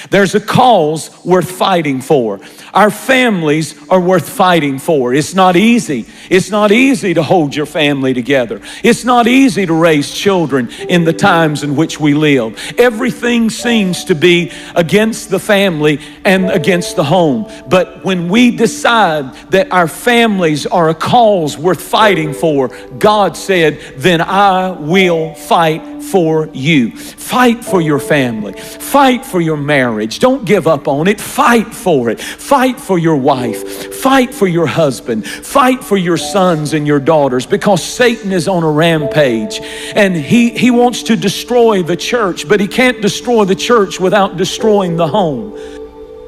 There's a cause worth fighting for. Our families are worth fighting for. It's not easy. It's not easy to hold your family together. It's not easy to raise children in the times in which we live. Everything seems to be against the family and against the home. But when we decide that our families are a cause worth fighting for, God said, then I will fight for you. Fight for your family. Fight for your marriage. Don't give up on it. Fight for it. Fight for your wife. Fight for your husband. Fight for your sons and your daughters, because Satan is on a rampage and he wants to destroy the church, but he can't destroy the church without destroying the home.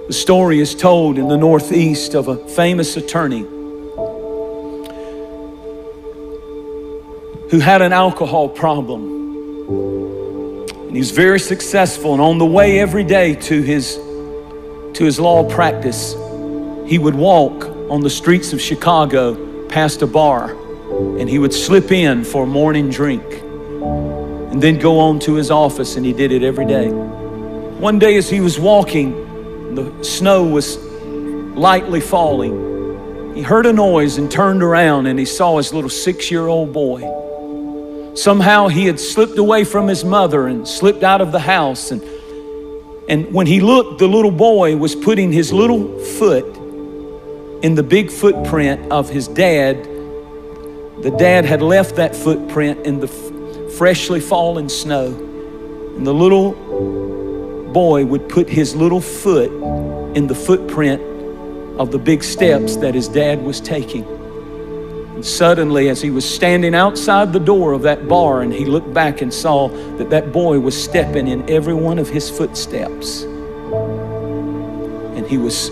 The story is told in the Northeast of a famous attorney who had an alcohol problem. And he's very successful, and on the way every day to his law practice, he would walk on the streets of Chicago past a bar, and he would slip in for a morning drink and then go on to his office, and he did it every day. One day as he was walking, the snow was lightly falling. He heard a noise and turned around, and he saw his little 6-year-old boy. Somehow he had slipped away from his mother and slipped out of the house. And when he looked, the little boy was putting his little foot in the big footprint of his dad. The dad had left that footprint in the freshly fallen snow. And the little boy would put his little foot in the footprint of the big steps that his dad was taking. And suddenly, as he was standing outside the door of that bar, and he looked back and saw that that boy was stepping in every one of his footsteps. And he was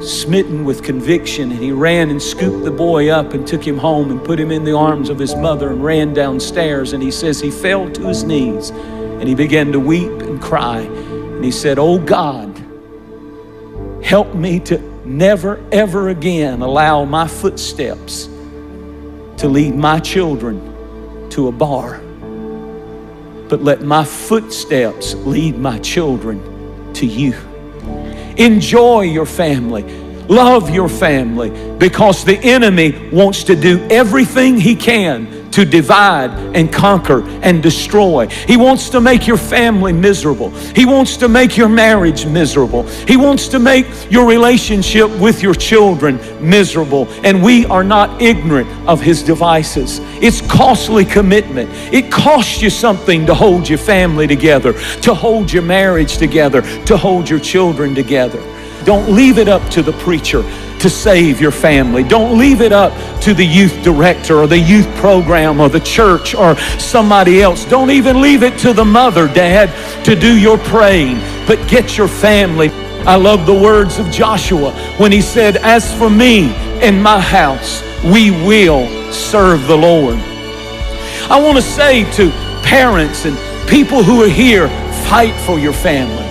smitten with conviction, and he ran and scooped the boy up and took him home and put him in the arms of his mother and ran downstairs. And he says he fell to his knees and he began to weep and cry. And he said, "Oh God, help me to never, ever again allow my footsteps to lead my children to a bar, but let my footsteps lead my children to you." Enjoy your family. Love your family, because the enemy wants to do everything he can to divide and conquer and destroy. He wants to make your family miserable. He wants to make your marriage miserable. He wants to make your relationship with your children miserable. And we are not ignorant of his devices. It's costly commitment. It costs you something to hold your family together, to hold your marriage together, to hold your children together. Don't leave it up to the preacher to save your family. Don't leave it up to the youth director or the youth program or the church or somebody else. Don't even leave it to the mother, dad, to do your praying, but get your family. I love the words of Joshua when he said, "As for me and my house, we will serve the Lord." I want to say to parents and people who are here, fight for your family.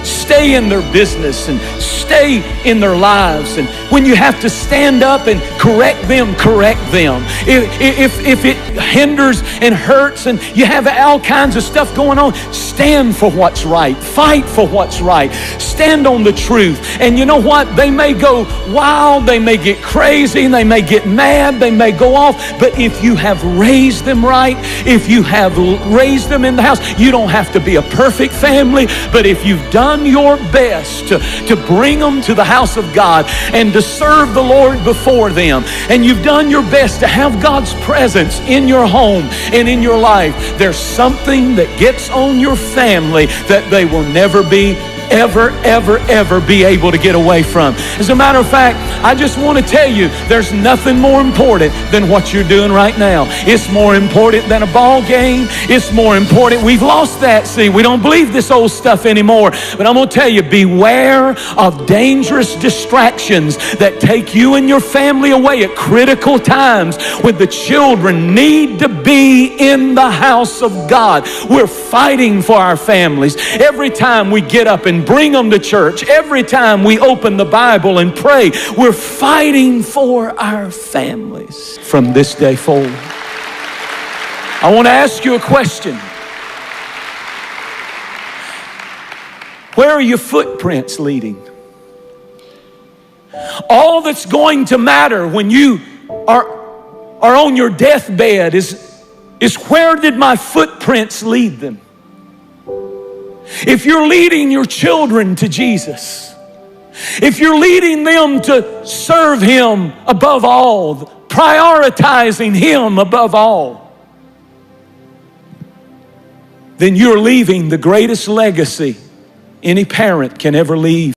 Stay in their business and stay in their lives. And when you have to stand up and correct them, correct them. If it hinders and hurts and you have all kinds of stuff going on, stand for what's right. Fight for what's right. Stand on the truth. And you know what? They may go wild, they may get crazy, they may get mad, they may go off. But if you have raised them right, if you have raised them in the house, you don't have to be a perfect family. But if you've done your best to bring them to the house of God and to serve the Lord before them, and you've done your best to have God's presence in your home and in your life, there's something that gets on your family that they will never be ever be able to get away from. As a matter of fact, I just want to tell you, there's nothing more important than what you're doing right now. It's more important than a ball game. It's more important. We've lost that. See, we don't believe this old stuff anymore. But I'm going to tell you, beware of dangerous distractions that take you and your family away at critical times when the children need to be in the house of God. We're fighting for our families. Every time we get up and bring them to church, every time we open the Bible and pray, we're fighting for our families from this day forward. I want to ask you a question. Where are your footprints leading? All that's going to matter when you are on your deathbed is where did my footprints lead them? If you're leading your children to Jesus, if you're leading them to serve Him above all, prioritizing Him above all, then you're leaving the greatest legacy any parent can ever leave.